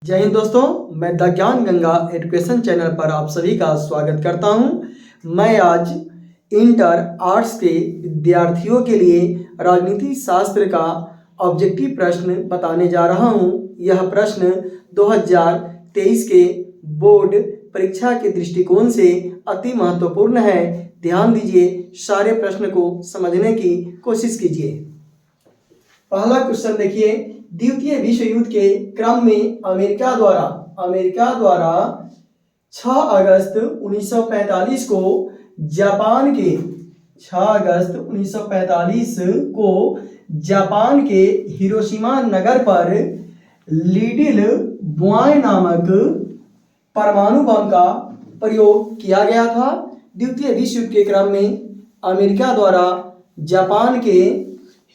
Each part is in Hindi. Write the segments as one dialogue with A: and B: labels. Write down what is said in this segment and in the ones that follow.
A: जय हिंद दोस्तों, मैं द ज्ञान गंगा एजुकेशन चैनल पर आप सभी का स्वागत करता हूं। मैं आज इंटर आर्ट्स के विद्यार्थियों के लिए राजनीति शास्त्र का ऑब्जेक्टिव प्रश्न बताने जा रहा हूं। यह प्रश्न 2023 के बोर्ड परीक्षा के दृष्टिकोण से अति महत्वपूर्ण है। ध्यान दीजिए, सारे प्रश्न को समझने की कोशिश कीजिए। पहला क्वेश्चन देखिए, द्वितीय विश्व युद्ध के क्रम में अमेरिका द्वारा 6 अगस्त 1945 को जापान के 6 अगस्त 1945 को जापान के हिरोशिमा नगर पर लिटिल बॉय नामक परमाणु बम का प्रयोग किया गया था। द्वितीय विश्व युद्ध के क्रम में अमेरिका द्वारा जापान के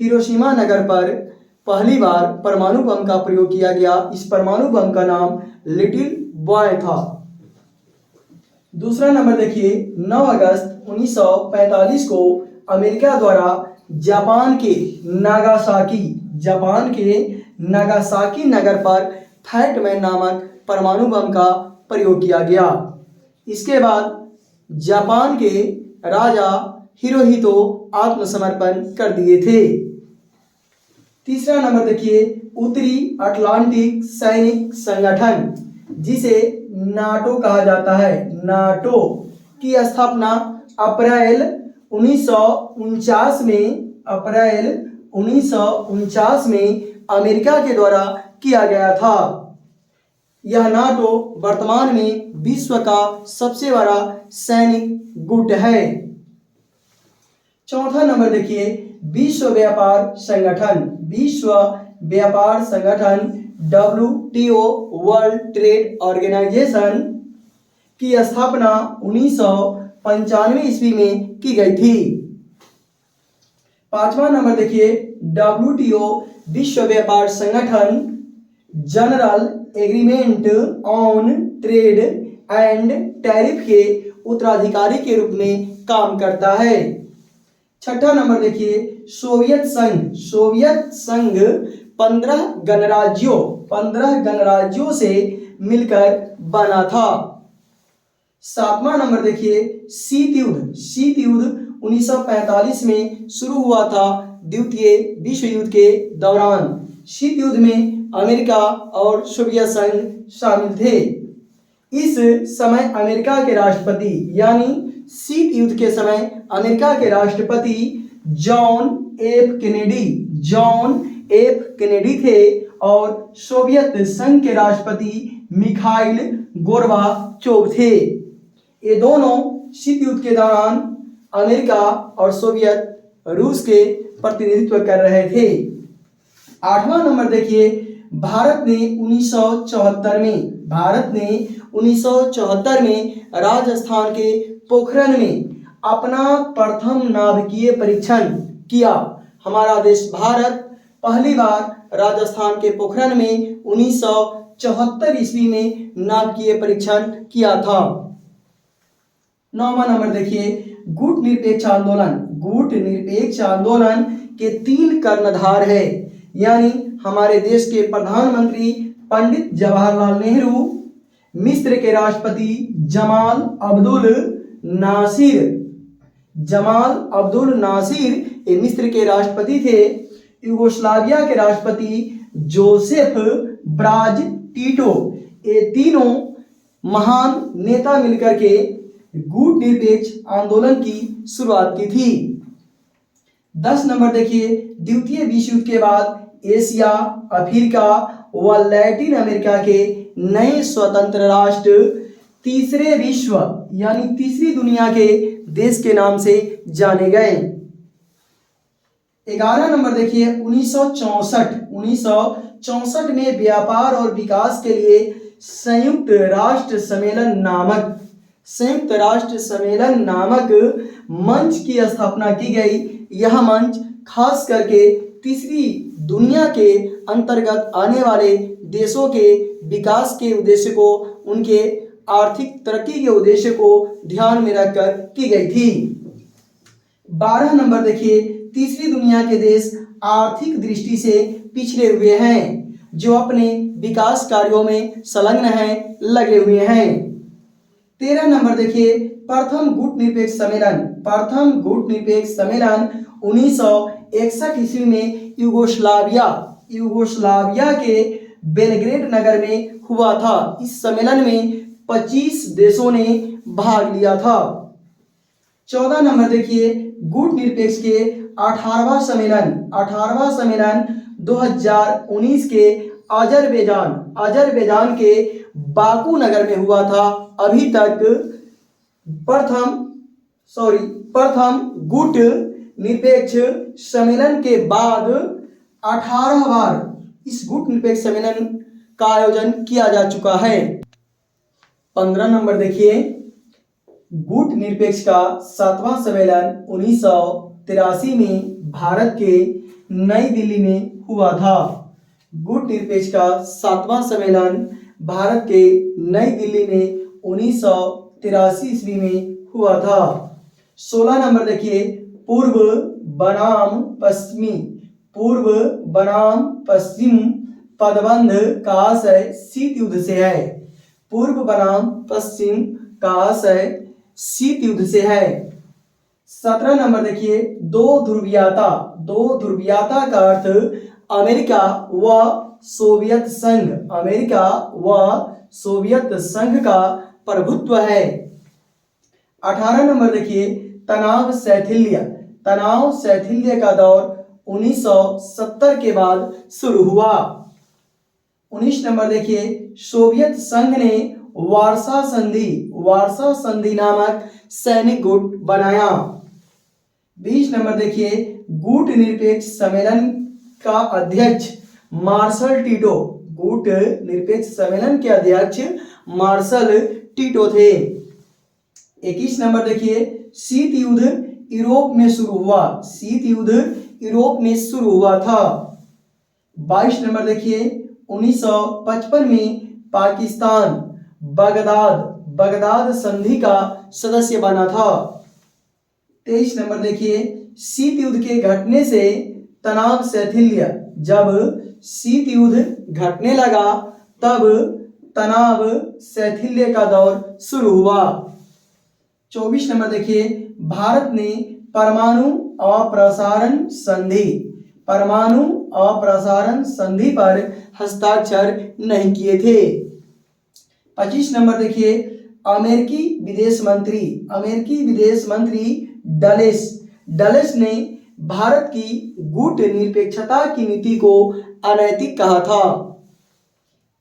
A: हिरोशिमा नगर पर पहली बार परमाणु बम का प्रयोग किया गया। इस परमाणु बम का नाम लिटिल बॉय था। दूसरा नंबर देखिए, 9 अगस्त 1945 को अमेरिका द्वारा जापान के नागासाकी नगर पर फैट मैन नामक परमाणु बम का प्रयोग किया गया। इसके बाद जापान के राजा हिरोहितो आत्मसमर्पण कर दिए थे। तीसरा नंबर देखिए, उत्तरी अटलांटिक सैनिक संगठन जिसे नाटो कहा जाता है, नाटो की स्थापना अप्रैल 1949 में अमेरिका के द्वारा किया गया था। यह नाटो वर्तमान में विश्व का सबसे बड़ा सैनिक गुट है। चौथा नंबर देखिए, विश्व व्यापार संगठन WTO वर्ल्ड ट्रेड ऑर्गेनाइजेशन की स्थापना 1995 ईस्वी में की गई थी। पांचवा नंबर देखिए, WTO विश्व व्यापार संगठन general agreement on trade and tariff के उत्तराधिकारी के रूप में काम करता है। छठा नंबर देखिए, सोवियत संघ 15 गणराज्यों से मिलकर बना था। सातवां नंबर देखिए, शीत युद्ध 1945 में शुरू हुआ था। द्वितीय विश्व युद्ध के दौरान शीत युद्ध में अमेरिका और सोवियत संघ शामिल थे। इस समय अमेरिका के राष्ट्रपति यानी शीत युद्ध के समय अमेरिका के राष्ट्रपति जॉन एफ कैनेडी थे और सोवियत संघ के राष्ट्रपति मिखाइल गोर्बाचोव थे। ये दोनों शीत युद्ध के दौरान अमेरिका और सोवियत रूस के प्रतिनिधित्व कर रहे थे। आठवां नंबर देखिए, भारत ने 1974 में राजस्थान के पोखरण में अपना प्रथम नाभिकीय परीक्षण किया। हमारा देश भारत पहली बार राजस्थान के पोखरण में 1974 ईस्वी में नाभिकीय परीक्षण किया था। 9वां नंबर देखिए, गुट निरपेक्ष आंदोलन के 3 कर्णधार है, यानी हमारे देश के प्रधानमंत्री पंडित जवाहरलाल नेहरू, मिस्र के राष्ट्रपति जमाल अब्दुल नासिर ये मिस्र के राष्ट्रपति थे। यूगोस्लाविया के राष्ट्रपति जोसेफ ब्राज टीटो, ये तीनों महान नेता मिलकर के गुट निरपेक्ष आंदोलन की शुरुआत की थी। 10 नंबर देखिए, द्वितीय विश्व युद्ध के बाद एशिया, अफ्रीका व लैटिन अमेरिका के नए स्वतंत्र राष्ट्र तीसरे विश्व यानी तीसरी दुनिया के देश के नाम से जाने गए। 11 नंबर देखिए, 1964 में व्यापार और विकास के लिए संयुक्त राष्ट्र सम्मेलन नामक मंच की स्थापना की गई। यह मंच खास करके तीसरी दुनिया के अंतर्गत आने वाले देशों के विकास के उद्देश्य को, उनके आर्थिक तरक्की के उद्देश्य को ध्यान में रखकर की गई थी। 12 नंबर देखिए, तीसरी दुनिया के देश आर्थिक दृष्टि से पिछड़े हुए हैं। जो अपने विकास कार्यों में संलग्न हैं, लगे हुए हैं। 13 नंबर देखिए, प्रथम गुटनिरपेक्ष सम्मेलन। प्रथम गुटनिरपेक्ष सम्मेलन 1961 ईस्वी में यूगोस्लाविया के बेलग्रेड नगर में हुआ था। इस सम्मेलन में 25 देशों ने भाग लिया था। 14 नंबर देखिए, गुटनिरपेक्ष के 18वां सम्मेलन 2019 के अजरबैजान के बाकू नगर में हुआ था। अभी तक प्रथम गुट निरपेक्ष सम्मेलन के बाद 18 बार इस गुट निरपेक्ष सम्मेलन का आयोजन किया जा चुका है। 15 नंबर देखिए, गुट निरपेक्ष का 7वां सम्मेलन 1983 में भारत के नई दिल्ली में हुआ था। गुट निरपेक्ष का 7वां सम्मेलन भारत के नई दिल्ली में 1983 ईस्वी में हुआ था। 16 नंबर देखिए, पूर्व बनाम पश्चिम पदबंध का आशय शीत युद्ध से है। पूर्व बनाम पश्चिम का आशय शीत युद्ध से है। 17 नंबर देखिए, दो ध्रुवीयता का अर्थ अमेरिका व सोवियत संघ का प्रभुत्व है। 18 नंबर देखिए, तनाव शैथिल्य का दौर 1970 के बाद शुरू हुआ। 19 नंबर देखिए, सोवियत संघ ने वार्सा संधि नामक सैनिक गुट बनाया। 20 नंबर देखिए, गुट निरपेक्ष सम्मेलन का अध्यक्ष मार्शल टीटो। गुट निरपेक्ष सम्मेलन के अध्यक्ष मार्शल टीटो थे। 21 नंबर देखिए, शीत युद्ध यूरोप में शुरू हुआ था। 22 नंबर देखिए, 1955 में पाकिस्तान बगदाद संधि का सदस्य बना था। 23 नंबर देखिए, शीत युद्ध के घटने से तनाव शैथिल्य। जब शीत युद्ध घटने लगा तब तनाव शैथिल्य का दौर शुरू हुआ। 24 नंबर देखिए, भारत ने परमाणु अप्रसारण संधि पर हस्ताक्षर नहीं किए थे। 25 नंबर देखिए, अमेरिकी विदेश मंत्री डलेस ने भारत की गुट निरपेक्षता की नीति को अनैतिक कहा था।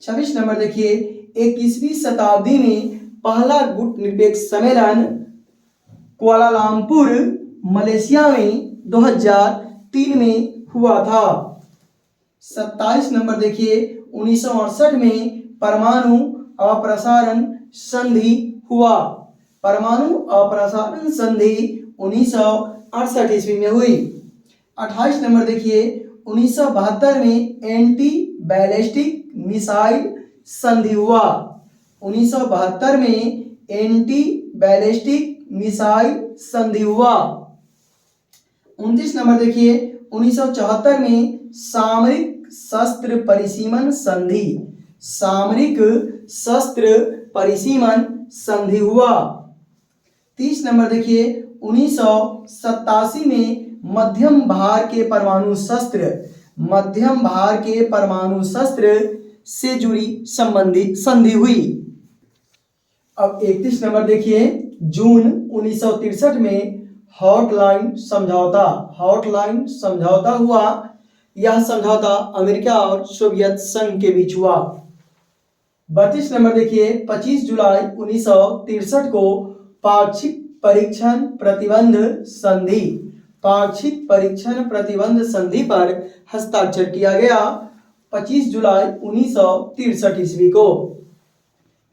A: 26 नंबर देखिए, 21वीं शताब्दी में पहला गुट निरपेक्ष सम्मेलन कुआलालंपुर मलेशिया में 2003 में हुआ था। 27 नंबर देखिए, 1968 में परमाणु अप्रसारण संधि हुआ। परमाणु अप्रसारण संधि 1968 ईस्वी में हुई। 28 नंबर देखिए, 1972 में एंटी बैलिस्टिक मिसाइल संधि हुआ। 1972 में एंटी बैलिस्टिक मिसाइल संधि हुआ। 29 नंबर देखिए, 1974 में सामरिक शस्त्र परिसीमन संधि हुआ। 30 नंबर देखिए, 1987 में मध्यम भार के परमाणु शस्त्र से जुड़ी संधि हुई। अब 31 नंबर देखिए, जून 1963 में हॉटलाइन समझौता हुआ। यह समझौता अमेरिका और सोवियत संघ के बीच हुआ। 32 नंबर देखिए, 25 जुलाई 1963 को पाक्षिक परीक्षण प्रतिबंध संधि पर हस्ताक्षर किया गया। 25 जुलाई 1963 ईस्वी को।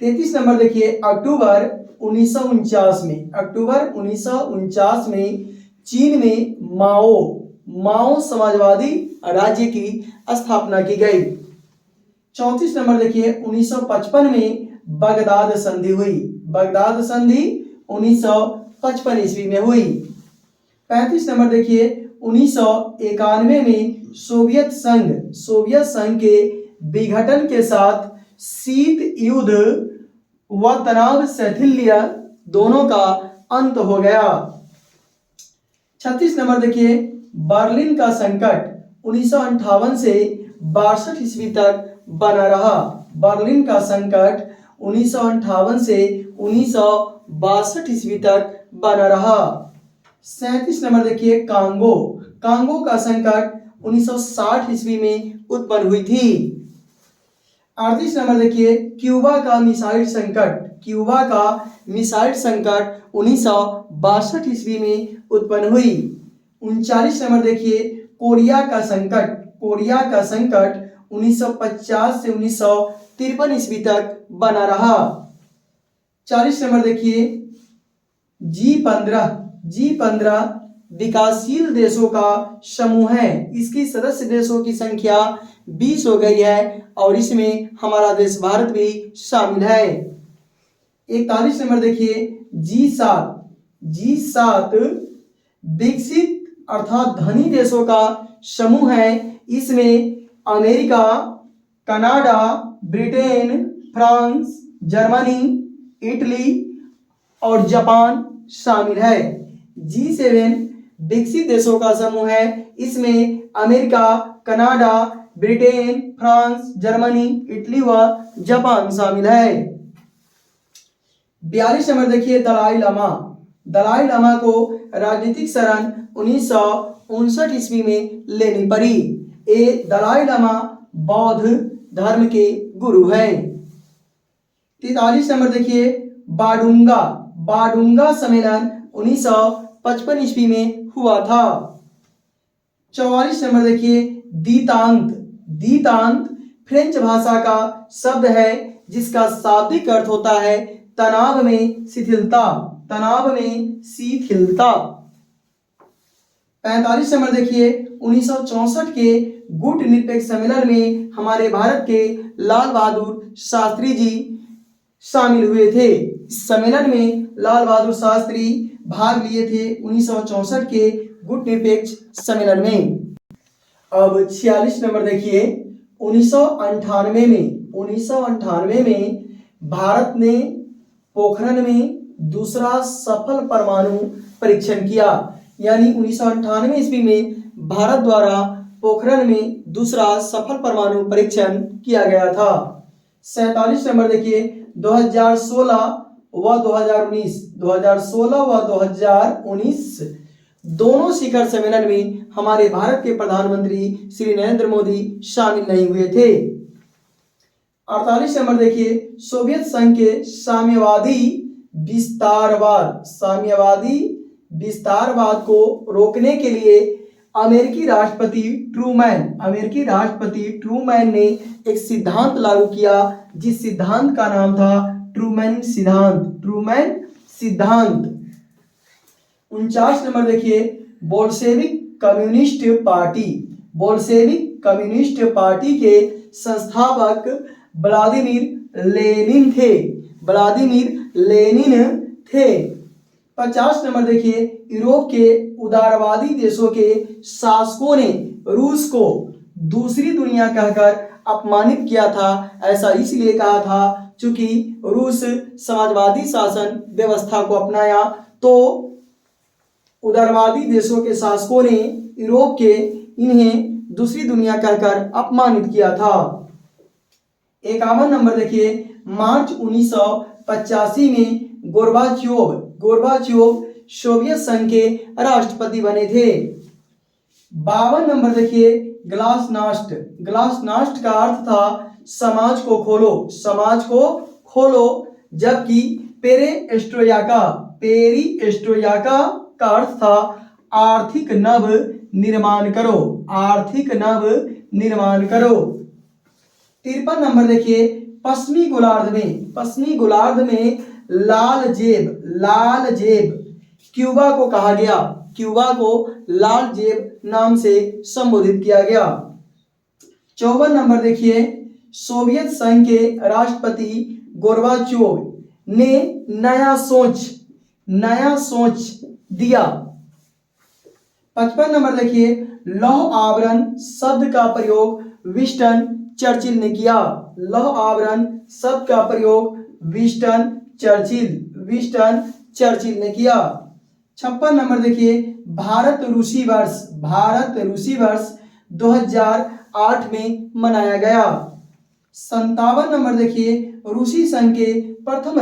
A: 33 नंबर देखिए, अक्टूबर 1949 में चीन में माओ समाजवादी राज्य की स्थापना की गई। 34 नंबर देखिए, 1955 में बगदाद संधि हुई। बगदाद संधि 1955 ईस्वी में हुई। 35 नंबर देखिए, 1991 में सोवियत संघ के विघटन के साथ शीत युद्ध व तनाव शैथिल्य दोनों का अंत हो गया। 36 नंबर देखिए, बर्लिन का संकट 1958 से 62 ईस्वी तक बना रहा। बर्लिन का संकट 1958 से 1962 ईस्वी तक बना रहा। 37 नंबर देखिए, कांगो। कांगो का संकट 1960 ईस्वी में उत्पन्न हुई थी। 38 नंबर देखिए, क्यूबा का मिसाइल संकट। क्यूबा का मिसाइल संकट 1962 ईस्वी में उत्पन्न हुई। 39 नंबर देखिए, कोरिया का संकट। कोरिया का संकट 1950 से 1953 ईस्वी तक बना रहा। 40 नंबर देखिए, G15 विकासशील देशों का समूह है। इसकी सदस्य देशों की संख्या 20 हो गई है और इसमें हमारा देश भारत भी शामिल है। 41 नंबर देखिए, G7 विकसित अर्थात धनी देशों का समूह है। इसमें America, Canada, Britain, France, Germany, Italy और जापान शामिल है। G7 विकसित देशों का समूह है। इसमें America, Canada, Britain, France, Germany, Italy व जापान शामिल है। 42 नंबर देखिए, दलाई लामा। दलाई लामा को राजनीतिक शरण 1959 ईस्वी में लेनी पड़ी। ये दलाई लामा बौद्ध धर्म के गुरु हैं। 43 नंबर देखिए, बाडुंगा सम्मेलन 1955 ईस्वी में हुआ था। 44 नंबर देखिए, दीतांत फ्रेंच भाषा का शब्द है जिसका शाब्दिक अर्थ होता है तनाव में शिथिलता। तनाव में शिथिलता। 45 नंबर देखिए, 1964 के गुट निरपेक्ष सम्मेलन में हमारे भारत के लाल बहादुर शास्त्री जी शामिल हुए थे। इस सम्मेलन में लाल बहादुर शास्त्री भाग लिए थे 1964 के गुट निरपेक्ष सम्मेलन में। अब 46 नंबर देखिए, 1998 में भारत ने पोखरण में दूसरा सफल परमाणु परीक्षण किया। यानी 1998 ईस्वी में भारत द्वारा पोखरण में दूसरा सफल परमाणु परीक्षण किया गया था। 47 नंबर देखिए, 2016 व 2019 दोनों शिखर सम्मेलन में हमारे भारत के प्रधानमंत्री श्री नरेंद्र मोदी शामिल नहीं हुए थे। 48 नंबर देखिए, सोवियत संघ के साम्यवादी विस्तारवाद को रोकने के लिए अमेरिकी राष्ट्रपति ट्रूमैन ने एक सिद्धांत लागू किया जिस सिद्धांत का नाम था ट्रूमैन सिद्धांत। 49 नंबर देखिए, बोल्शेविक कम्युनिस्ट पार्टी के संस्थापक व्लादिमीर लेनिन थे। 50 नंबर देखिए, यूरोप के उदारवादी देशों के शासकों ने रूस को दूसरी दुनिया कहकर अपमानित किया था। ऐसा इसलिए कहा था क्योंकि रूस समाजवादी शासन व्यवस्था को अपनाया, तो उदारवादी देशों के शासकों ने यूरोप के इन्हें दूसरी दुनिया कहकर अपमानित किया था। 51 नंबर देखिए, मार्च 1985 में गोर्बाचोव सोवियत संघ के राष्ट्रपति बने थे। 52 नंबर देखिए, ग्लासनास्ट का अर्थ था समाज को खोलो, जबकि पेरिस्ट्रोइका का अर्थ था आर्थिक नव निर्माण करो। 53 नंबर देखिए, पश्चिमी गोलार्ध में लाल जेब क्यूबा को कहा गया। क्यूबा को लाल जेब नाम से संबोधित किया गया। 54 नंबर देखिए, सोवियत संघ के राष्ट्रपति गोर्बाचोव ने नया सोच दिया। 55 नंबर देखिए, लौह आवरण शब्द का प्रयोग विंस्टन चर्चिल ने किया? लौह आवरण शब्द का प्रयोग विंस्टन चर्चिल ने किया। 56 नंबर देखिए, भारत रूसी वर्ष 2008 में मनाया गया। 57 नंबर देखिए, रूसी संघ के प्रथम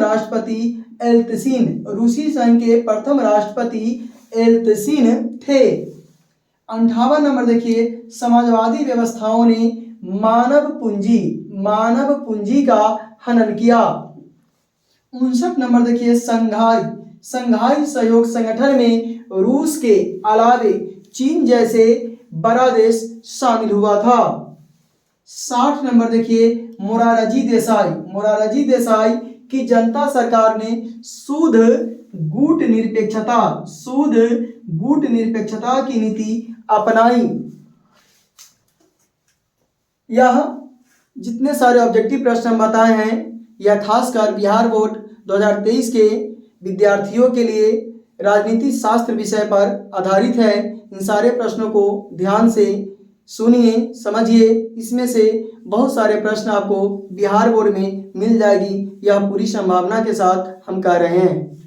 A: राष्ट्रपति एल्त्सिन थे। 58 नंबर देखिए, समाजवादी व्यवस्थाओं ने मानव पूंजी का हनन किया। 59 नंबर देखिए, संघाई सहयोग संगठन में रूस के अलावे चीन जैसे बड़ा देश शामिल हुआ था। 60 नंबर देखिए, मोरारजी देसाई की जनता सरकार ने शुद्ध गुट निरपेक्षता की नीति अपनाई। यह जितने सारे ऑब्जेक्टिव प्रश्न हम बताए हैं, यह खासकर बिहार बोर्ड 2023 के विद्यार्थियों के लिए राजनीति शास्त्र विषय पर आधारित है। इन सारे प्रश्नों को ध्यान से सुनिए, समझिए। इसमें से बहुत सारे प्रश्न आपको बिहार बोर्ड में मिल जाएगी, यह पूरी संभावना के साथ हम कह रहे हैं।